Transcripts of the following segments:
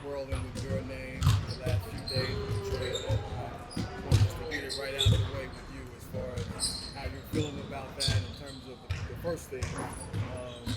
swirling with your name the last few days with the trade. Just to get it right out of the way with you as far as how you're feeling about that in terms of the first thing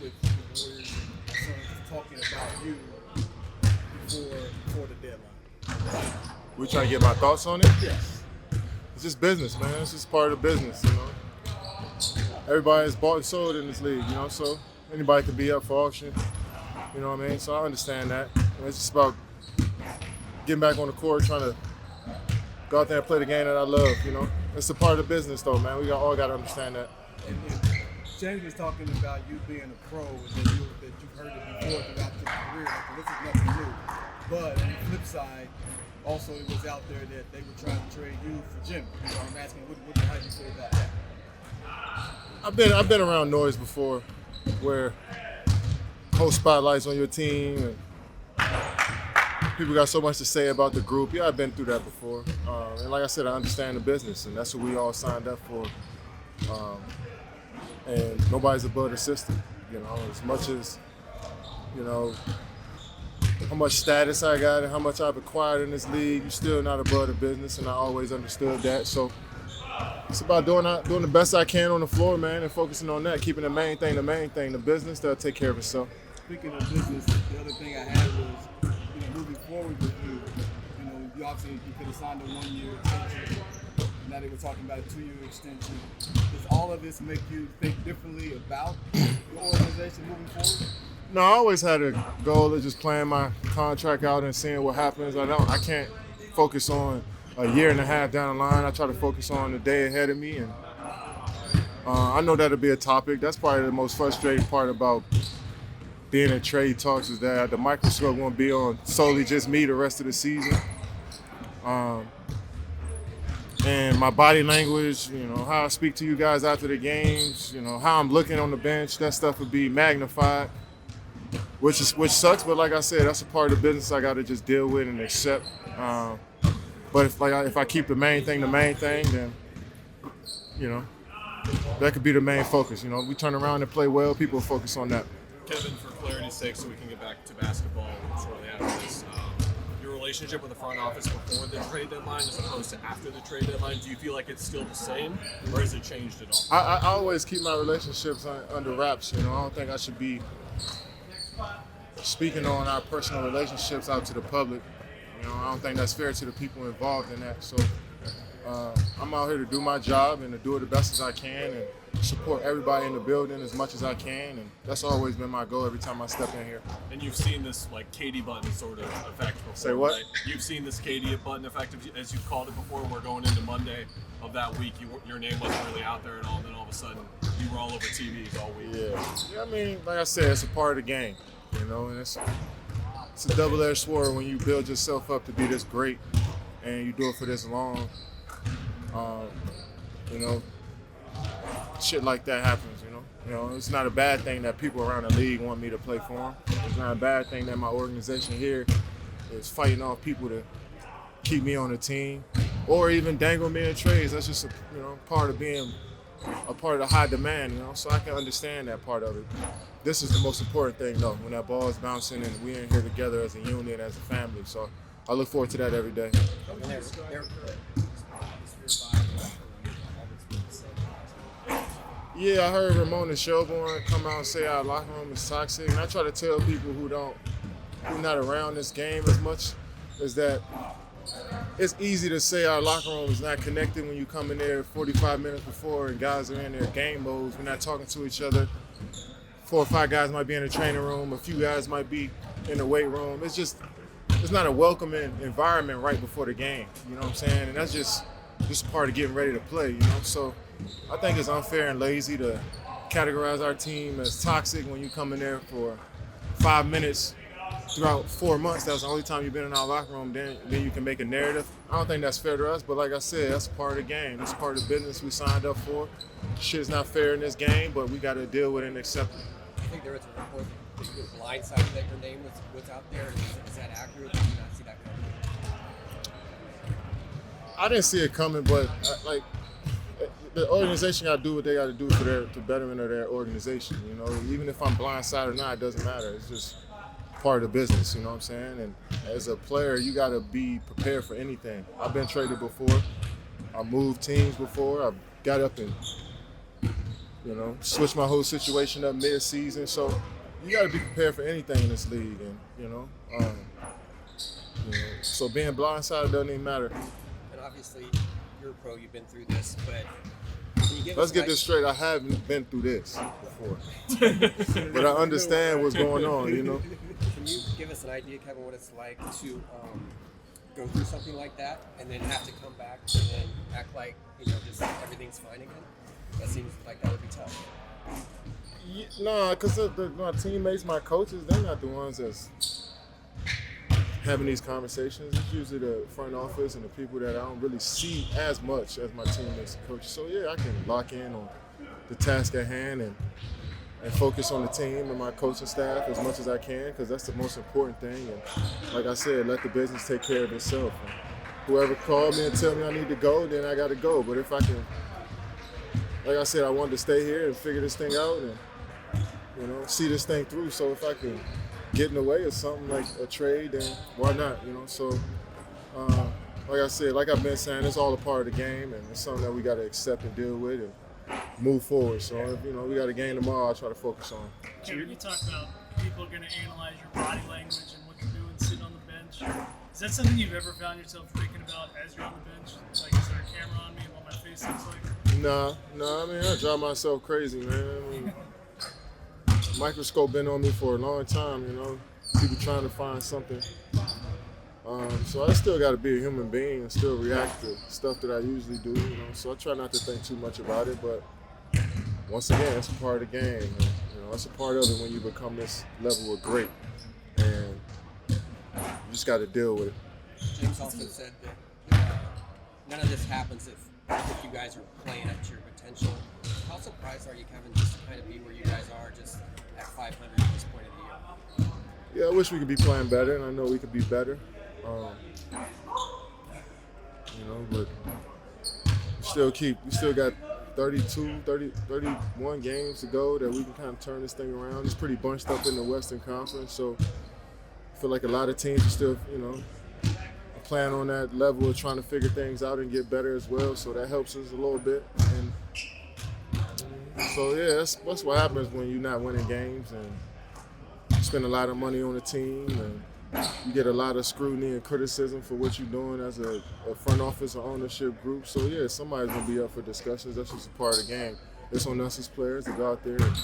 with the Warriors and Suns talking about you before the deadline. We trying to get my thoughts on it. Yes. It's just business, man. It's just part of the business, you know. Everybody's bought and sold in this league, you know, so anybody could be up for auction, you know what I mean? So I understand that. And it's just about getting back on the court, trying to go out there and play the game that I love, you know. It's a part of the business, though, man. We all got to understand that. And James was talking about you being a pro and that you've heard it before throughout your career. Like, this is nothing new. But on the flip side, also it was out there that they were trying to trade you for Jimmy. So I'm asking, how do you feel about that? I've been around noise before, where whole spotlights on your team and people got so much to say about the group. Yeah, I've been through that before, and like I said, I understand the business, and that's what we all signed up for. And nobody's above the system, you know. As much as, you know, how much status I got and how much I've acquired in this league, you're still not above the business, and I always understood that. So it's about doing the best I can on the floor, man, and focusing on that, keeping the main thing. The business, that'll take care of itself. Speaking of business, the other thing I had was, moving forward with you, you obviously you could have signed a 1-year extension. Now they were talking about a 2-year extension. Does all of this make you think differently about your organization moving forward? No, I always had a goal of just playing my contract out and seeing what happens. I can't focus on a year and a half down the line. I try to focus on the day ahead of me, and I know that'll be a topic. That's probably the most frustrating part about being in trade talks, is that the microscope won't be on solely just me the rest of the season. And my body language, how I speak to you guys after the games, how I'm looking on the bench, that stuff would be magnified, which sucks. But like I said, that's a part of the business I got to just deal with and accept. But if I keep the main thing, then that could be the main focus. We turn around and play well, people focus on that. Kevin, for clarity's sake, so we can get back to basketball shortly after this, your relationship with the front office before the trade deadline as opposed to after the trade deadline, do you feel like it's still the same, or has it changed at all? I always keep my relationships under wraps. I don't think I should be speaking on our personal relationships out to the public. I don't think that's fair to the people involved in that. So I'm out here to do my job and to do it the best as I can and support everybody in the building as much as I can, and that's always been my goal every time I step in here. And you've seen this Katie button sort of effect before. Say what? Right? You've seen this Katie button effect, as you've called it before. We're going into Monday of that week. Your name wasn't really out there at all, and then all of a sudden you were all over TVs all week. Yeah. I mean, like I said, it's a part of the game, and it's a double-edged sword when you build yourself up to be this great and you do it for this long. Shit like that happens, it's not a bad thing that people around the league want me to play for them. It's not a bad thing that my organization here is fighting off people to keep me on the team or even dangle me in trades. That's just part of being a part of the high demand, so I can understand that part of it. This is the most important thing, though, when that ball is bouncing and we're in here together as a unit, as a family. So I look forward to that every day. Yeah, I heard Ramona Shelbourne come out and say our locker room is toxic, and I try to tell people who not around this game as much, is that it's easy to say our locker room is not connected when you come in there 45 minutes before and guys are in their game modes. We're not talking to each other. 4 or 5 guys might be in the training room. A few guys might be in the weight room. It's not a welcoming environment right before the game. You know what I'm saying? And that's just part of getting ready to play. So I think it's unfair and lazy to categorize our team as toxic when you come in there for 5 minutes throughout 4 months. That's the only time you've been in our locker room. Then you can make a narrative. I don't think that's fair to us, but like I said, that's part of the game. It's part of the business we signed up for. Shit's not fair in this game, but we got to deal with it and accept it. I think there was a report that you were blindsided that your name was out there. Is that accurate? Did you not see that coming? I didn't see it coming, but the organization got to do what they got to do for the betterment of their organization. Even if I'm blindsided or not, it doesn't matter. It's just part of the business, you know what I'm saying? And as a player, you got to be prepared for anything. I've been traded before. I moved teams before. I've got up and, switched my whole situation up mid-season. So you got to be prepared for anything in this league. And, so being blindsided doesn't even matter. And obviously, you're a pro. You've been through this, but can you give Let's us get this straight. I haven't been through this before. But I understand what's going on, Can you give us an idea, Kevin, what it's like to go through something like that and then have to come back and then act like, just everything's fine again? That seems like that would be tough. No, because my teammates, my coaches, they're not the ones that's having these conversations. It's usually the front office and the people that I don't really see as much as my teammates and coaches. So yeah, I can lock in on the task at hand and focus on the team and my coaching staff as much as I can, because that's the most important thing. And like I said, let the business take care of itself. And whoever called me and tell me I need to go, then I got to go. But if I can, like I said, I wanted to stay here and figure this thing out and see this thing through. So if I can get in the way of something like a trade, then why not? So like I said, like I've been saying, it's all a part of the game, and it's something that we got to accept and deal with and move forward. So if we got a game tomorrow, I'll try to focus on. Kevin, you talked about people are going to analyze your body language and what you're doing sitting on the bench. Is that something you've ever found yourself thinking about as you're on the bench? Like, is there a camera on me and what my face looks like? No. I mean, I drive myself crazy, man. Microscope been on me for a long time, people trying to find something. So I still got to be a human being and still react to stuff that I usually do, So I try not to think too much about it, but once again, it's a part of the game. And, it's a part of it when you become this level of great, and you just got to deal with it. James also said that none of this happens if you guys are playing up to your potential. How surprised are you, Kevin, just to kind of be where you guys are, just at 500 at this point of the year? Yeah, I wish we could be playing better, and I know we could be better. But we still got 31 games to go that we can kind of turn this thing around. It's pretty bunched up in the Western Conference, so I feel like a lot of teams are still, playing on that level of trying to figure things out and get better as well. So that helps us a little bit. And so yeah, that's what happens when you're not winning games and you spend a lot of money on the team and you get a lot of scrutiny and criticism for what you're doing as a front office or ownership group. So yeah, somebody's gonna be up for discussions. That's just a part of the game. It's on us as players to go out there and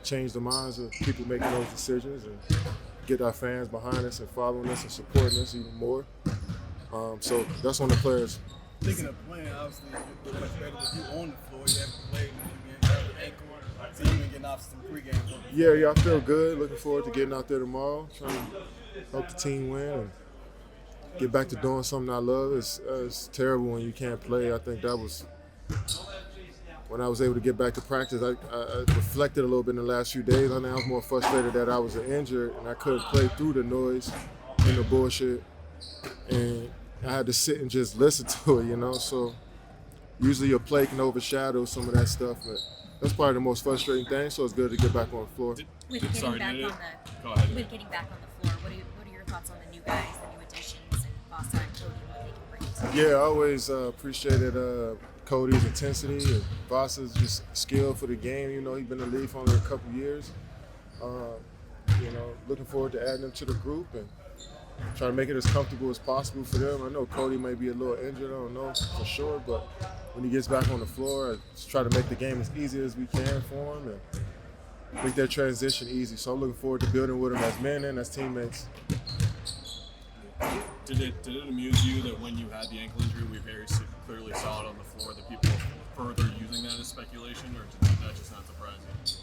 change the minds of people making those decisions and get our fans behind us and following us and supporting us even more. So that's on the players. Thinking of playing, obviously, you're much better with you on the floor. You haven't played when you've been ankle. So you've been getting off some pregame work. Yeah, I feel good. Looking forward to getting out there tomorrow, trying to help the team win and get back to doing something I love. It's terrible when you can't play. I think that was when I was able to get back to practice. I reflected a little bit in the last few days. I think I was more frustrated that I was injured and I couldn't play through the noise and the bullshit. And I had to sit and just listen to it, So usually your play can overshadow some of that stuff, but that's probably the most frustrating thing. So it's good to get back on the floor. With getting back on the floor, what are your thoughts on the new guys, the new additions, and Vasa and Cody, what they can bring to you? Yeah, I always appreciated Cody's intensity and Vasa's just skill for the game. He's been in the league for only a couple years. Looking forward to adding them to the group and try to make it as comfortable as possible for them. I know Cody may be a little injured, I don't know for sure, but when he gets back on the floor, I just try to make the game as easy as we can for him and make that transition easy. So I'm looking forward to building with him as men and as teammates. Did it amuse you that when you had the ankle injury, we very clearly saw it on the floor, that people were further using that as speculation, or did that just not surprise you?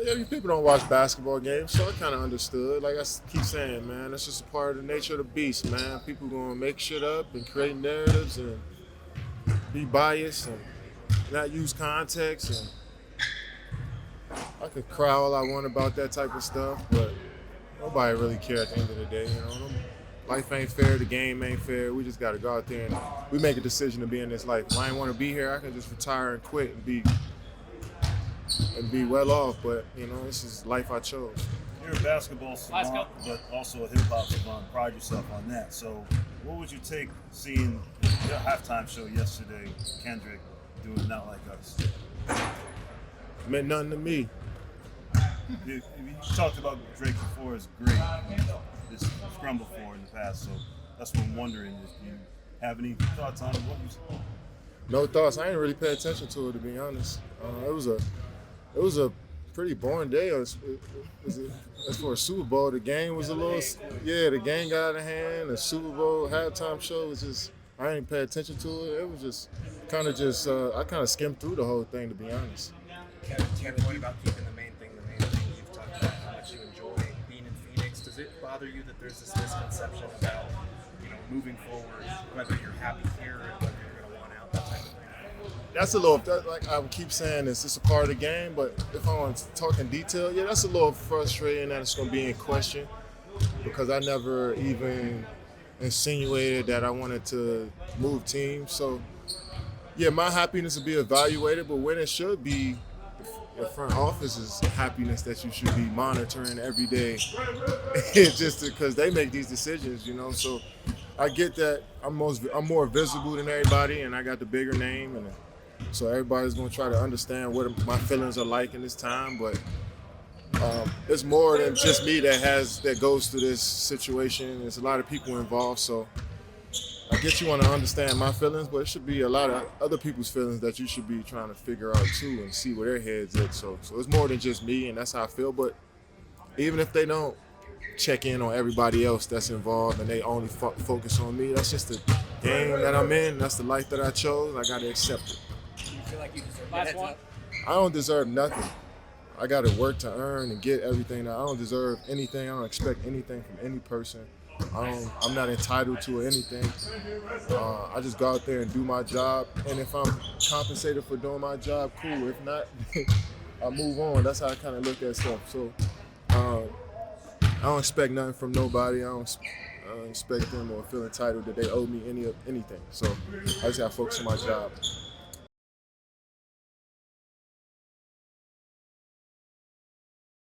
Yeah, people don't watch basketball games, so I kind of understood. Like I keep saying, man, that's just a part of the nature of the beast, man. People gonna make shit up and create narratives and be biased and not use context. And I could cry all I want about that type of stuff, but nobody really cares at the end of the day. Life ain't fair, the game ain't fair. We just gotta go out there and we make a decision to be in this life. If I ain't want to be here, I can just retire and quit and be well off, but this is life I chose. you're a basketball savant, but also a hip hop savant. Pride yourself on that. So, what would you take seeing the halftime show yesterday, Kendrick doing "Not Like Us"? Meant nothing to me. You talked about Drake before as great, this scrum before in the past. So that's what I'm wondering. Do you have any thoughts on what you saw? No thoughts. I didn't really pay attention to it, to be honest. It was a pretty boring day. As for a Super Bowl, the game was the game got out of hand. The Super Bowl halftime show was just, I didn't pay attention to it. It was just I kind of skimmed through the whole thing, to be honest. Kevin, to your point about keeping the main thing you've talked about how much you enjoy being in Phoenix, does it bother you that there's this misconception about, moving forward, whether you're happy here and whether you're going to want out, that type of thing? That's a little, like I keep saying, it's just a part of the game, but if I want to talk in detail, yeah, that's a little frustrating that it's going to be in question, because I never even insinuated that I wanted to move teams. So, yeah, my happiness will be evaluated, but when it should be the front office's happiness that you should be monitoring every day, just because they make these decisions, So I get that I'm more visible than everybody, and I got the bigger name, and so everybody's gonna try to understand what my feelings are like in this time. But it's more than just me that goes through this situation. There's a lot of people involved, so I get you want to understand my feelings, but it should be a lot of other people's feelings that you should be trying to figure out too and see where their heads at. So it's more than just me, and that's how I feel. But even if they don't check in on everybody else that's involved and they only focus on me, that's just the game that I'm in. That's the life that I chose. I got to accept it. Do you feel like you deserve that heads up? I don't deserve nothing. I got to work to earn and get everything. I don't deserve anything. I don't expect anything from any person. I'm not entitled to anything. I just go out there and do my job, and if I'm compensated for doing my job, cool. If not, I move on. That's how I kind of look at stuff. So I don't expect nothing from nobody. I don't expect them or feel entitled that they owe me anything. So I just got to focus on my job.